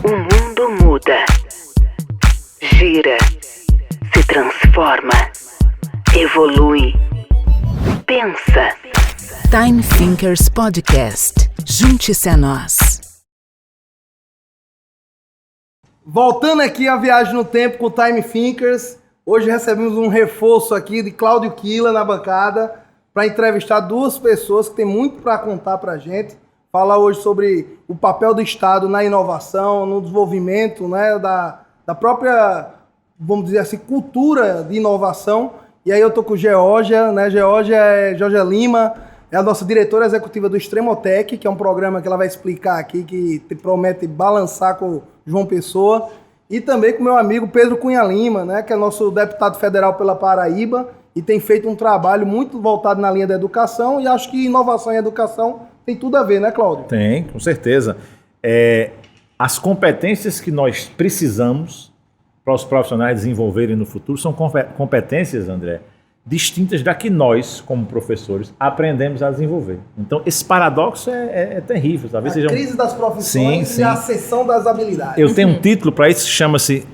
O mundo muda, gira, se transforma, evolui, pensa. Time Thinkers Podcast. Junte-se a nós. Voltando aqui a viagem no tempo com o Time Thinkers, hoje recebemos um reforço aqui de Cláudio Quila na bancada para entrevistar duas pessoas que têm muito para contar para a gente. Falar hoje sobre o papel do Estado na inovação, no desenvolvimento, né, da própria, vamos dizer assim, cultura de inovação. E aí eu tô com Georgia, né? Georgia Lima, é a nossa diretora executiva do Extremotech, que é um programa que ela vai explicar aqui, que promete balançar com o João Pessoa. E também com meu amigo Pedro Cunha Lima, né, que é nosso deputado federal pela Paraíba e tem feito um trabalho muito voltado na linha da educação, e acho que inovação e educação tem tudo a ver, né, Cláudio? Tem, com certeza. As competências que nós precisamos para os profissionais desenvolverem no futuro são competências, André, distintas da que nós, como professores, aprendemos a desenvolver. Então, esse paradoxo é terrível. Talvez seja crise das profissões e a ascensão das habilidades. Eu tenho um título para isso que chama-se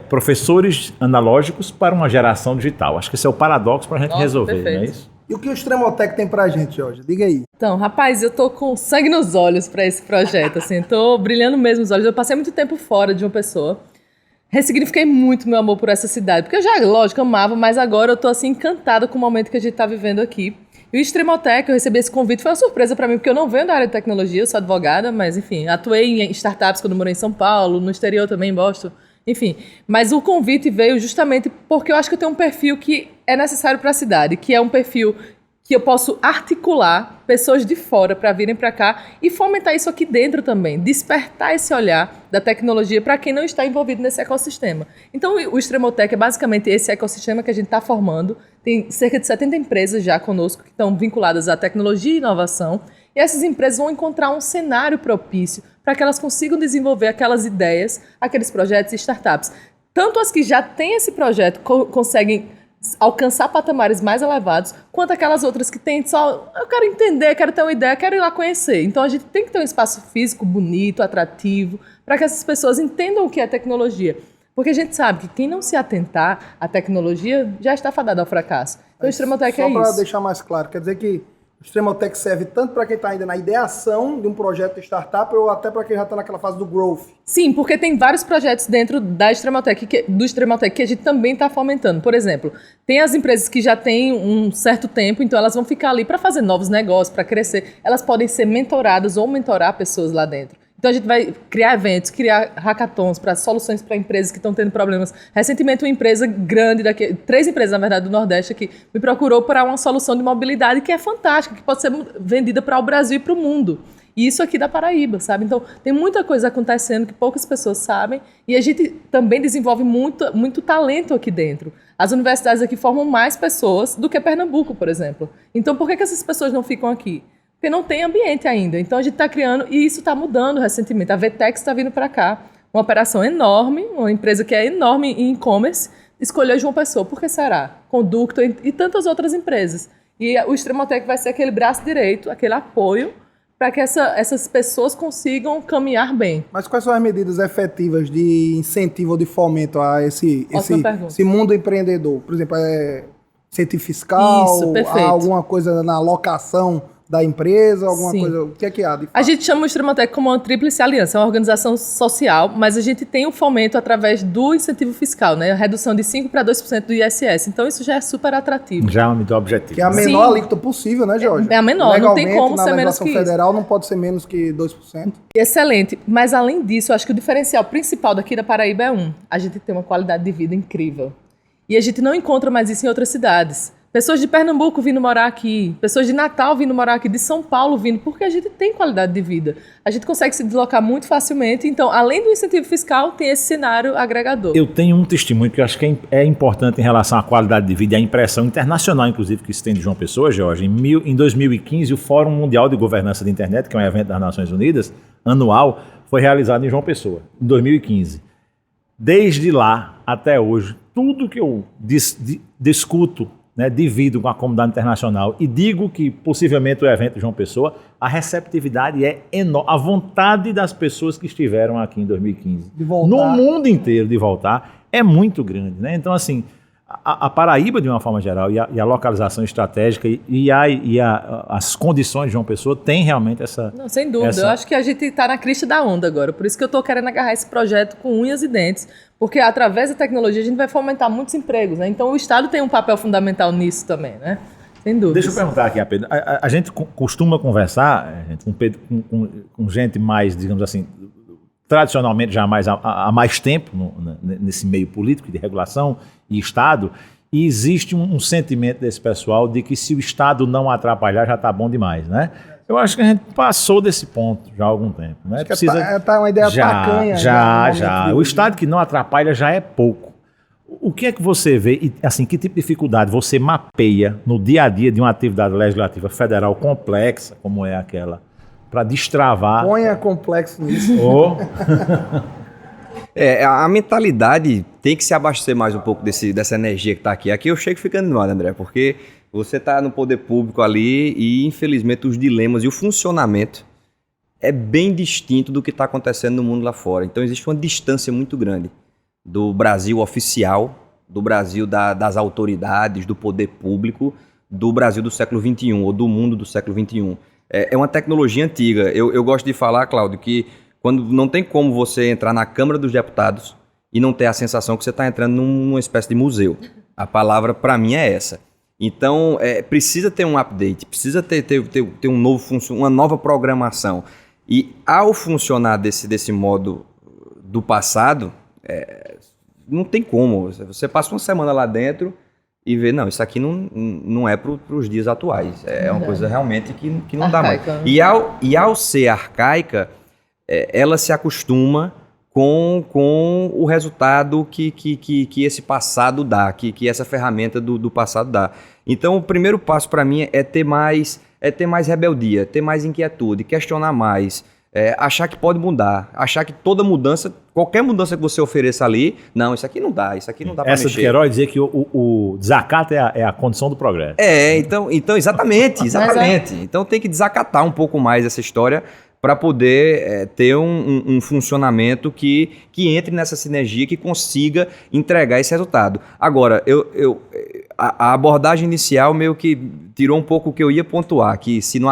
Professores Analógicos para uma Geração Digital. Acho que esse é o paradoxo para a gente resolver, perfeito. não é isso? E o que o Extremotech tem pra gente, Jorge? Diga aí. Então, rapaz, eu tô com sangue nos olhos para esse projeto, assim, tô brilhando mesmo os olhos. Eu passei muito tempo fora de uma pessoa. Ressignifiquei muito meu amor por essa cidade, porque eu já, lógico, amava, mas agora eu tô, assim, encantada com o momento que a gente tá vivendo aqui. E o Extremotech, eu recebi esse convite, foi uma surpresa para mim, porque eu não venho da área de tecnologia, eu sou advogada, mas, enfim, atuei em startups quando morei em São Paulo, no exterior também, em Boston, enfim. Mas o convite veio justamente porque eu acho que eu tenho um perfil que é necessário para a cidade, que é um perfil que eu posso articular pessoas de fora para virem para cá e fomentar isso aqui dentro também, despertar esse olhar da tecnologia para quem não está envolvido nesse ecossistema. Então, o Extremotech é basicamente esse ecossistema que a gente está formando. Tem cerca de 70 empresas já conosco que estão vinculadas à tecnologia e inovação, e essas empresas vão encontrar um cenário propício para que elas consigam desenvolver aquelas ideias, aqueles projetos e startups. Tanto as que já têm esse projeto conseguem alcançar patamares mais elevados, quanto aquelas outras que têm só, eu quero entender, quero ter uma ideia, quero ir lá conhecer. Então a gente tem que ter um espaço físico bonito, atrativo, para que essas pessoas entendam o que é tecnologia. Porque a gente sabe que quem não se atentar à tecnologia já está fadado ao fracasso. Então o Extremotech é isso. Só para deixar mais claro, quer dizer que o Extremotech serve tanto para quem está ainda na ideação de um projeto de startup ou até para quem já está naquela fase do growth? Sim, porque tem vários projetos dentro da Extremotech, do Extremotech que a gente também está fomentando. Por exemplo, tem as empresas que já têm um certo tempo, então elas vão ficar ali para fazer novos negócios, para crescer. Elas podem ser mentoradas ou mentorar pessoas lá dentro. Então a gente vai criar eventos, criar hackathons para soluções para empresas que estão tendo problemas. Recentemente uma empresa grande, 3 empresas na verdade do Nordeste aqui, me procurou para uma solução de mobilidade que é fantástica, que pode ser vendida para o Brasil e para o mundo. E isso aqui da Paraíba, sabe? Então tem muita coisa acontecendo que poucas pessoas sabem e a gente também desenvolve muito talento aqui dentro. As universidades aqui formam mais pessoas do que Pernambuco, por exemplo. Então por que essas pessoas não ficam aqui? Porque não tem ambiente ainda. Então a gente está criando, e isso está mudando recentemente. A Vtex está vindo para cá, uma operação enorme, uma empresa que é enorme em e-commerce, escolheu João Pessoa. Por que será? Conducto e tantas outras empresas. E o Extremotech vai ser aquele braço direito, aquele apoio, para que essas pessoas consigam caminhar bem. Mas quais são as medidas efetivas de incentivo ou de fomento a esse mundo empreendedor? Por exemplo, incentivo fiscal, isso, perfeito. Alguma coisa na alocação da empresa, alguma Sim. coisa, o que é que há de fato? A gente chama o Extremotech como uma tríplice aliança, é uma organização social, mas a gente tem o fomento através do incentivo fiscal, né? A redução de 5% para 2% do ISS, então isso já é super atrativo. Já é um objetivo. Que é a menor alíquota possível, né, Jorge? É a menor, não tem como ser menos que isso. Na legislação federal não pode ser menos que 2%. Excelente, mas além disso, eu acho que o diferencial principal daqui da Paraíba é a gente tem uma qualidade de vida incrível. E a gente não encontra mais isso em outras cidades. Pessoas de Pernambuco vindo morar aqui, pessoas de Natal vindo morar aqui, de São Paulo vindo, porque a gente tem qualidade de vida. A gente consegue se deslocar muito facilmente, então, além do incentivo fiscal, tem esse cenário agregador. Eu tenho um testemunho que eu acho que é importante em relação à qualidade de vida e à impressão internacional, inclusive, que se tem de João Pessoa, Jorge. Em 2015, o Fórum Mundial de Governança da Internet, que é um evento das Nações Unidas, anual, foi realizado em João Pessoa, em 2015. Desde lá até hoje, tudo que eu discuto né, divido com a comunidade internacional e digo que possivelmente o evento de João Pessoa, a receptividade é enorme, a vontade das pessoas que estiveram aqui em 2015, De voltar. no mundo inteiro de voltar, é muito grande, né? Então, assim, a Paraíba, de uma forma geral, e a localização estratégica as condições de João Pessoa tem realmente essa... Não, sem dúvida. Eu acho que a gente está na crista da onda agora. Por isso que eu estou querendo agarrar esse projeto com unhas e dentes. Porque através da tecnologia a gente vai fomentar muitos empregos, né? Então o Estado tem um papel fundamental nisso também, né? Sem dúvida. Deixa eu perguntar aqui a Pedro. A gente costuma conversar com gente mais, digamos assim, tradicionalmente já há mais tempo nesse meio político de regulação e Estado, e existe um sentimento desse pessoal de que se o Estado não atrapalhar já está bom demais, né? Eu acho que a gente passou desse ponto já há algum tempo, né? Tá uma ideia tacanha. Já. O Estado que não atrapalha já é pouco. O que é que você vê, e assim, que tipo de dificuldade você mapeia no dia a dia de uma atividade legislativa federal complexa, como é aquela, para destravar... Ponha complexo nisso. A mentalidade tem que se abastecer mais um pouco dessa energia que está aqui. Aqui eu chego ficando animado, André, porque você está no poder público ali e, infelizmente, os dilemas e o funcionamento é bem distinto do que está acontecendo no mundo lá fora. Então, existe uma distância muito grande do Brasil oficial, do Brasil das autoridades, do poder público, do Brasil do século XXI, ou do mundo do século XXI. É uma tecnologia antiga. Eu gosto de falar, Cláudio, que quando não tem como você entrar na Câmara dos Deputados e não ter a sensação que você está entrando numa espécie de museu. A palavra, para mim, é essa. Então, precisa ter um update, precisa ter um novo uma nova programação. E ao funcionar desse modo do passado, não tem como. Você passa uma semana lá dentro e vê, não, isso aqui não é para os dias atuais. É uma coisa realmente que não dá mais. E ao ser arcaica, ela se acostuma com o resultado que esse passado dá, que essa ferramenta do passado dá. Então, o primeiro passo para mim é ter mais rebeldia, ter mais inquietude, questionar mais, achar que pode mudar, achar que toda mudança, qualquer mudança que você ofereça ali, não, isso aqui não dá para mexer. Essa de Queiroz dizia que o desacato é a condição do progresso. Então exatamente. Então tem que desacatar um pouco mais essa história para poder ter um funcionamento que entre nessa sinergia, que consiga entregar esse resultado. Agora, a abordagem inicial meio que tirou um pouco o que eu ia pontuar, que se não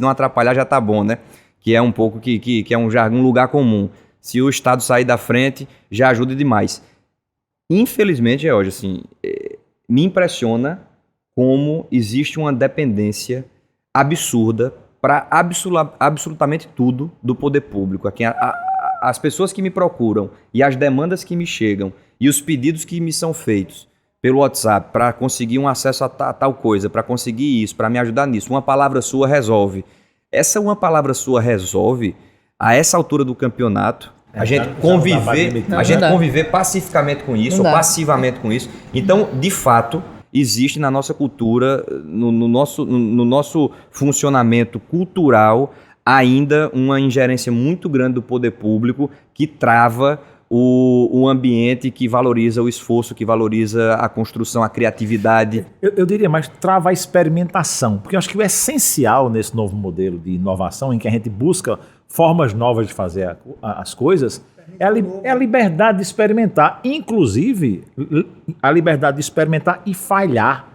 atrapalhar já está bom, né? Que é um pouco que é um lugar comum. Se o Estado sair da frente, já ajuda demais. Infelizmente, hoje, assim, me impressiona como existe uma dependência absurda para absolutamente tudo do poder público. Aqui, as pessoas que me procuram e as demandas que me chegam e os pedidos que me são feitos pelo WhatsApp para conseguir um acesso a tal coisa, para conseguir isso, para me ajudar nisso, uma palavra sua resolve. Essa uma palavra sua resolve, a essa altura do campeonato, a gente conviver pacificamente com isso, ou passivamente com isso. Então, de fato, existe na nossa cultura, no nosso funcionamento cultural, ainda uma ingerência muito grande do poder público que trava o ambiente, que valoriza o esforço, que valoriza a construção, a criatividade. Eu diria mais, trava a experimentação, porque eu acho que o essencial nesse novo modelo de inovação, em que a gente busca formas novas de fazer as coisas, é a liberdade de experimentar, inclusive a liberdade de experimentar e falhar.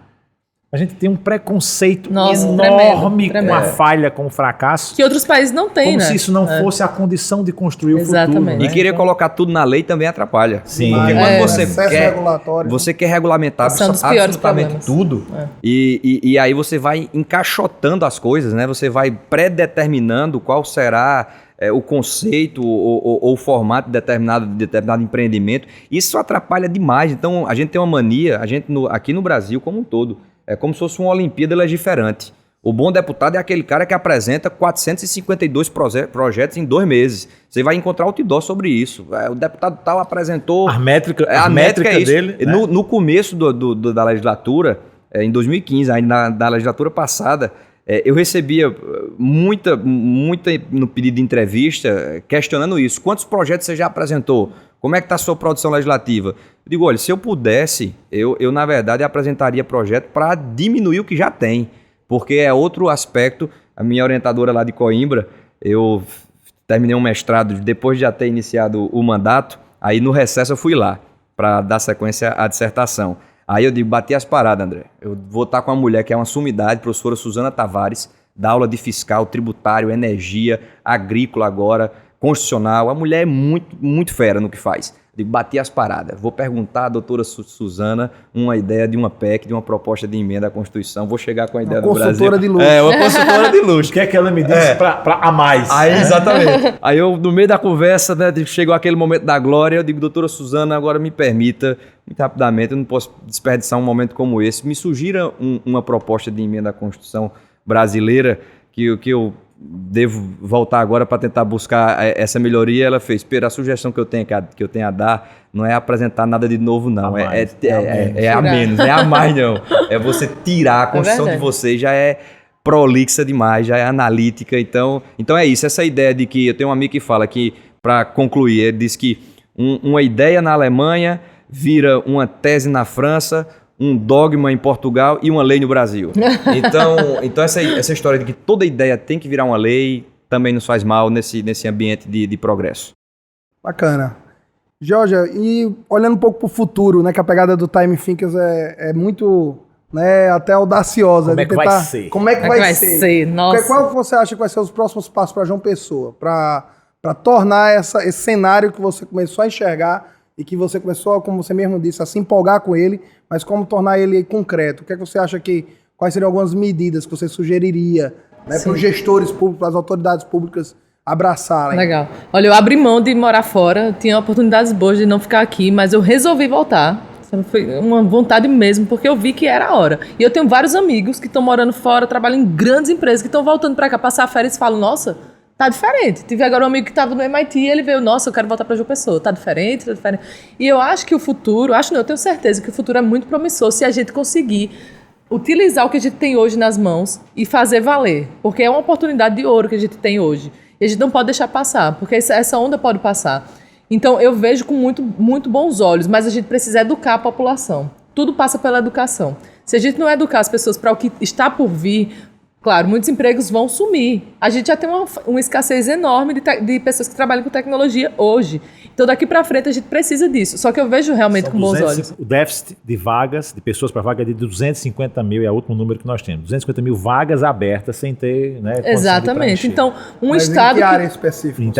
A gente tem um preconceito enorme tremendo. Com a falha, com o fracasso. Que outros países não têm, como né? se isso não fosse a condição de construir o futuro. Né? E querer colocar tudo na lei também atrapalha. Sim. Porque quando você quer regulamentar absolutamente tudo, e aí você vai encaixotando as coisas, né? Você vai pré-determinando qual será o conceito ou o formato de determinado empreendimento. Isso atrapalha demais. Então, a gente tem uma mania, aqui no Brasil como um todo, é como se fosse uma Olimpíada legiferante. O bom deputado é aquele cara que apresenta 452 projetos em 2 meses. Você vai encontrar outdoor sobre isso. O deputado tal apresentou... A métrica é isso. dele... No começo da legislatura, em 2015, ainda na legislatura passada, Eu recebia muita no pedido de entrevista questionando isso. Quantos projetos você já apresentou? Como é que está a sua produção legislativa? Eu digo, olha, se eu pudesse, eu na verdade apresentaria projeto para diminuir o que já tem, porque é outro aspecto. A minha orientadora lá de Coimbra, eu terminei um mestrado depois de já ter iniciado o mandato, aí no recesso eu fui lá para dar sequência à dissertação. Aí eu digo, bati as paradas, André. Eu vou estar com uma mulher que é uma sumidade, professora Suzana Tavares, dá aula de fiscal, tributário, energia, agrícola agora, constitucional. A mulher é muito, muito fera no que faz. Eu digo, bati as paradas. Vou perguntar à doutora Suzana uma ideia de uma PEC, de uma proposta de emenda à Constituição. Vou chegar com a ideia do Brasil. Uma consultora de luxo. Uma consultora de luxo. O que é que ela me disse para a mais? Aí, exatamente. Aí eu, no meio da conversa, né, chegou aquele momento da glória, eu digo, doutora Suzana, agora me permita, muito rapidamente, eu não posso desperdiçar um momento como esse, me sugira uma proposta de emenda à Constituição brasileira que eu devo voltar agora para tentar buscar essa melhoria. Ela fez, Pedro, a sugestão que eu tenho a dar não é apresentar nada de novo, não. É a menos, não é a mais, não. É você tirar a Constituição de vocês, já é prolixa demais, já é analítica. Então é isso, essa ideia de que eu tenho um amigo que fala que, para concluir, ele diz que uma ideia na Alemanha vira uma tese na França, um dogma em Portugal e uma lei no Brasil. Então essa história de que toda ideia tem que virar uma lei também nos faz mal nesse ambiente de progresso. Bacana. Georgia, e olhando um pouco para o futuro, né, que a pegada do Time Thinkers é muito, né, até audaciosa. Como é que vai ser? Como é que vai ser? Nossa. Qual que você acha que vai ser os próximos passos para João Pessoa? Para tornar esse cenário que você começou a enxergar e que você começou, como você mesmo disse, a se empolgar com ele, mas como tornar ele concreto? O que é que você acha quais seriam algumas medidas que você sugeriria, né, para os gestores públicos, para as autoridades públicas abraçarem? Legal. Olha, eu abri mão de morar fora, tinha oportunidades boas de não ficar aqui, mas eu resolvi voltar. Foi uma vontade mesmo, porque eu vi que era a hora. E eu tenho vários amigos que estão morando fora, trabalham em grandes empresas, que estão voltando para cá passar férias e falam, nossa, tá diferente. Tive agora um amigo que estava no MIT e ele veio, nossa, eu quero voltar para João Pessoa. Tá diferente. E eu acho que o futuro, eu tenho certeza que o futuro é muito promissor se a gente conseguir utilizar o que a gente tem hoje nas mãos e fazer valer. Porque é uma oportunidade de ouro que a gente tem hoje. E a gente não pode deixar passar, porque essa onda pode passar. Então eu vejo com muito, muito bons olhos, mas a gente precisa educar a população. Tudo passa pela educação. Se a gente não educar as pessoas para o que está por vir, claro, muitos empregos vão sumir. A gente já tem uma escassez enorme de pessoas que trabalham com tecnologia hoje. Então, daqui para frente, a gente precisa disso. Só que eu vejo realmente com bons olhos. O déficit de vagas, de pessoas para vaga, é de 250 mil, é o último número que nós temos. 250 mil vagas abertas sem ter, né, exatamente. Então, Mas estado... em que área específica?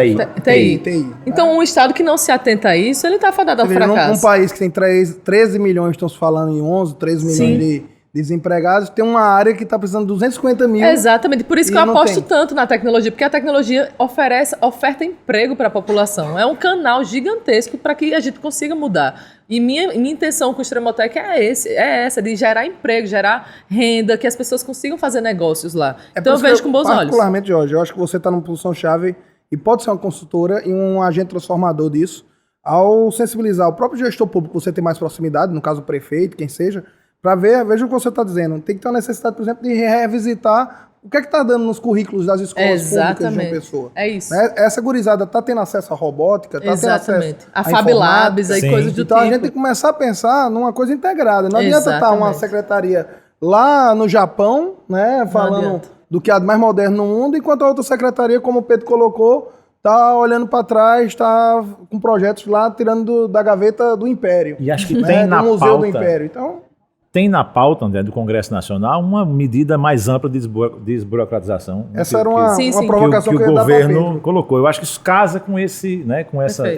TI. Então, um estado que não se atenta a isso, ele está fadado ao fracasso. Num país que tem 13 milhões, estão se falando em 11, 13 milhões de desempregados, tem uma área que está precisando de 250 mil. Exatamente, por isso que eu aposto tanto na tecnologia, porque a tecnologia oferta emprego para a população. É um canal gigantesco para que a gente consiga mudar. E minha intenção com o Extremotech é essa, de gerar emprego, gerar renda, que as pessoas consigam fazer negócios lá. Então eu vejo com bons olhos. Particularmente, Jorge, eu acho que você está numa posição-chave e pode ser uma consultora e um agente transformador disso, ao sensibilizar o próprio gestor público, você ter mais proximidade, no caso o prefeito, quem seja, para veja o que você está dizendo. Tem que ter uma necessidade, por exemplo, de revisitar o que é que está dando nos currículos das escolas públicas de João Pessoa. É isso. Né? Essa gurizada está tendo acesso à robótica, está tendo acesso a Fab Labs, aí coisas do então tipo. A gente tem que começar a pensar numa coisa integrada. Não adianta estar uma secretaria lá no Japão, né, falando do que há de mais moderno no mundo, enquanto a outra secretaria, como o Pedro colocou, está olhando para trás, está com projetos lá, tirando da gaveta do Império. E acho que tem na do Museu pauta... do Império. Então... Tem na pauta, André, do Congresso Nacional uma medida mais ampla de desburocratização. Essa era uma provocação que o governo colocou. Eu acho que isso casa com esse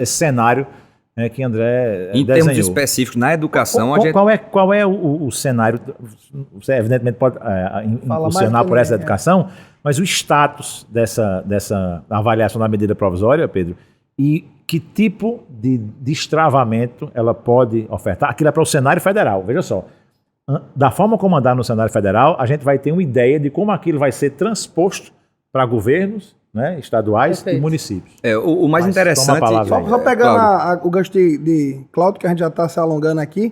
cenário, né, que André em desenhou. Termos específicos, na educação... Qual é o cenário? Você evidentemente pode impulsionar por essa educação, mas o status dessa avaliação da medida provisória, Pedro, e que tipo de destravamento ela pode ofertar? Aquilo é para o cenário federal, veja só. Da forma como andar no cenário federal, a gente vai ter uma ideia de como aquilo vai ser transposto para governos, né, estaduais e municípios. O mais interessante... Só pegando o gancho de Cláudio, que a gente já está se alongando aqui,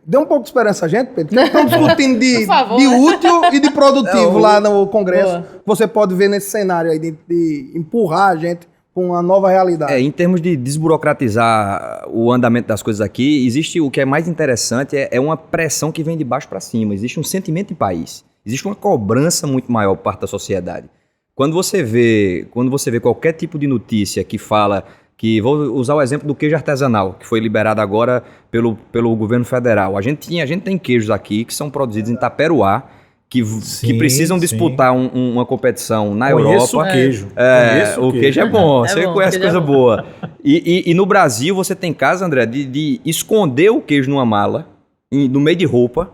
Dê um pouco de esperança a gente, Pedro. Estamos discutindo Por favor, de né? útil e de produtivo lá no Congresso. Boa. Você pode ver nesse cenário aí de empurrar a gente para uma nova realidade. Em termos de desburocratizar o andamento das coisas aqui, existe o que é mais interessante, é uma pressão que vem de baixo para cima. Existe um sentimento de país. Existe uma cobrança muito maior por parte da sociedade. Quando você vê qualquer tipo de notícia que fala que, vou usar o exemplo do queijo artesanal, que foi liberado agora pelo governo federal. A gente tem queijos aqui que são produzidos em Taperoá, que precisam disputar uma competição na Conheço Europa. o queijo. O queijo é bom, você bom, conhece queijo coisa é bom. boa. E no Brasil você tem casos, André, de esconder o queijo numa mala, no meio de roupa,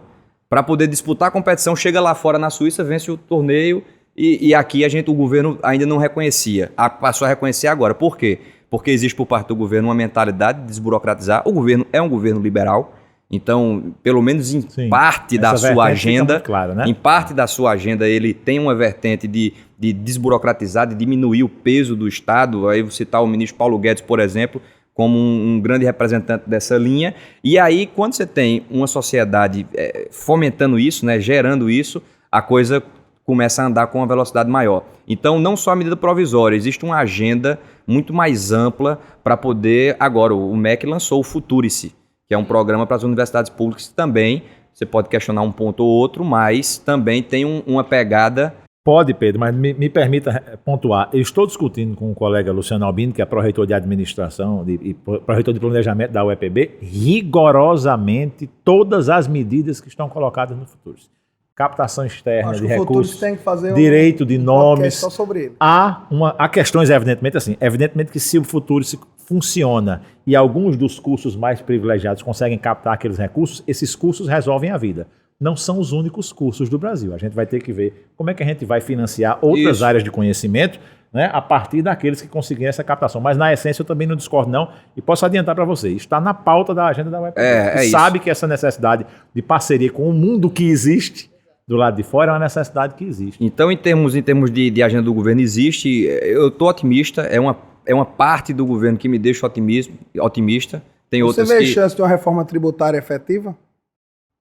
para poder disputar a competição. Chega lá fora na Suíça, vence o torneio e aqui o governo ainda não reconhecia. Passou a reconhecer agora. Por quê? Porque existe por parte do governo uma mentalidade de desburocratizar. O governo é um governo liberal, então, pelo menos em parte da sua agenda, claro, né? em parte da sua agenda, ele tem uma vertente de desburocratizar, de diminuir o peso do Estado. Aí vou citar o ministro Paulo Guedes, por exemplo, como um grande representante dessa linha. E aí, quando você tem uma sociedade fomentando isso, né, gerando isso, a coisa começa a andar com uma velocidade maior. Então, não só a medida provisória, existe uma agenda muito mais ampla para poder... Agora, o MEC lançou o Futurice, que é um programa para as universidades públicas que também, você pode questionar um ponto ou outro, mas também tem uma pegada... Pode, Pedro, mas me permita pontuar. Eu estou discutindo com o colega Luciano Albino, que é pró-reitor de administração e pró-reitor de planejamento da UEPB, rigorosamente todas as medidas que estão colocadas no Futurice. Captação externa Acho de que o Futurice recursos, tem que fazer direito de nomes. podcast só sobre ele. Há questões, evidentemente que se o Futurice funciona e alguns dos cursos mais privilegiados conseguem captar aqueles recursos, esses cursos resolvem a vida. Não são os únicos cursos do Brasil. A gente vai ter que ver como é que a gente vai financiar outras áreas de conhecimento, né, a partir daqueles que conseguirem essa captação. Mas, na essência, eu também não discordo, não. E posso adiantar para você, está na pauta da agenda da UEPB. Sabe que essa necessidade de parceria com o mundo que existe do lado de fora é uma necessidade que existe. Então, em termos de agenda do governo, existe. Eu estou otimista, é uma parte do governo que me deixa otimista. Tem Você outras vê que... chance de uma reforma tributária efetiva?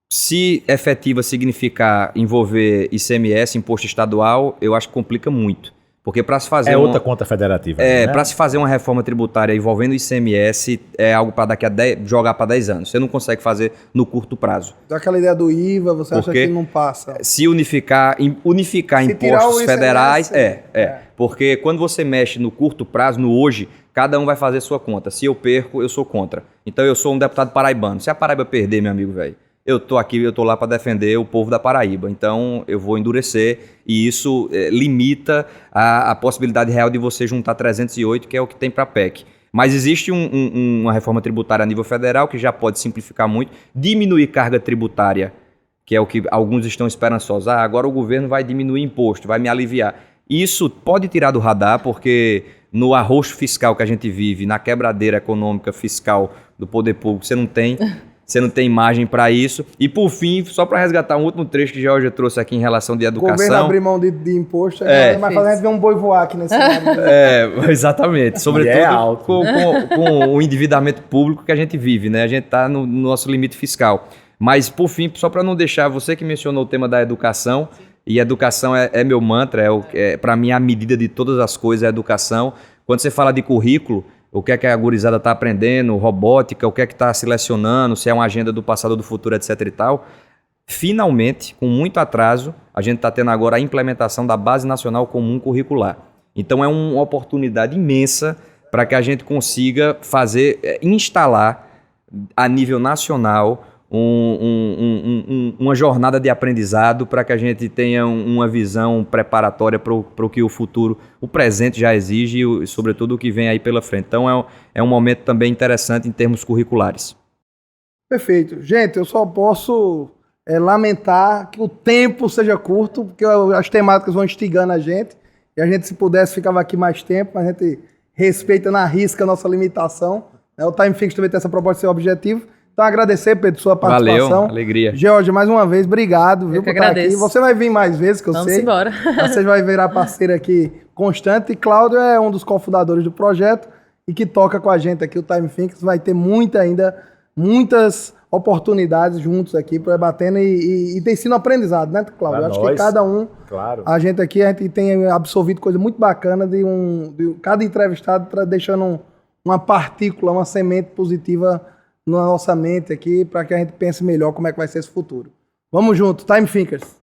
Se efetiva significar envolver ICMS, imposto estadual, eu acho que complica muito. Porque para se fazer outra conta federativa. Né? Para se fazer uma reforma tributária envolvendo ICMS, é algo para daqui a 10, jogar para 10 anos. Você não consegue fazer no curto prazo. Daquela ideia do IVA, você acha que não passa? Se unificar impostos federais, porque quando você mexe no curto prazo, no hoje, cada um vai fazer sua conta. Se eu perco, eu sou contra. Então eu sou um deputado paraibano. Se a Paraíba perder, meu amigo velho, eu tô lá para defender o povo da Paraíba. Então eu vou endurecer e isso limita a possibilidade real de você juntar 308, que é o que tem para a PEC. Mas existe uma reforma tributária a nível federal que já pode simplificar muito, diminuir carga tributária, que é o que alguns estão esperançosos. Agora o governo vai diminuir imposto, vai me aliviar. Isso pode tirar do radar, porque no arroxo fiscal que a gente vive, na quebradeira econômica fiscal do poder público, você não tem margem para isso. E por fim, só para resgatar um último trecho que Georgia trouxe aqui em relação de educação. O governo abrir mão de imposto, mas fazer a gente ver um boi voar aqui nesse cenário. Exatamente. Sobretudo com o endividamento público que a gente vive, né? A gente está no nosso limite fiscal. Mas, por fim, só para não deixar, você que mencionou o tema da educação, e educação é meu mantra, para mim a medida de todas as coisas é a educação. Quando você fala de currículo, o que é que a gurizada está aprendendo, robótica, o que é que está selecionando, se é uma agenda do passado ou do futuro, etc e tal. Finalmente, com muito atraso, a gente está tendo agora a implementação da Base Nacional Comum Curricular. Então é uma oportunidade imensa para que a gente consiga instalar a nível nacional uma jornada de aprendizado para que a gente tenha uma visão preparatória para o que o futuro, o presente já exige e sobretudo o que vem aí pela frente. Então é um momento também interessante em termos curriculares. Perfeito. Gente, eu só posso lamentar que o tempo seja curto, porque as temáticas vão instigando a gente, e a gente, se pudesse, ficava aqui mais tempo, mas a gente respeita na risca a nossa limitação. O Time Fix também tem essa proposta de ser objetivo. Então, agradecer, Pedro, sua participação. Valeu, alegria. Georgia, mais uma vez, obrigado, viu, por estar aqui. Você vai vir mais vezes, que eu sei. Vamos embora. Você vai virar parceiro aqui constante. E Cláudio é um dos cofundadores do projeto e que toca com a gente aqui o Time Fix. Vai ter muitas oportunidades juntos aqui, batendo e tem sido um aprendizado, né, Cláudio? Pra Acho nós, que cada um, claro. a gente tem absorvido coisa muito bacana de cada entrevistado deixando uma partícula, uma semente positiva na nossa mente aqui, para que a gente pense melhor como é que vai ser esse futuro. Vamos junto, Time Thinkers.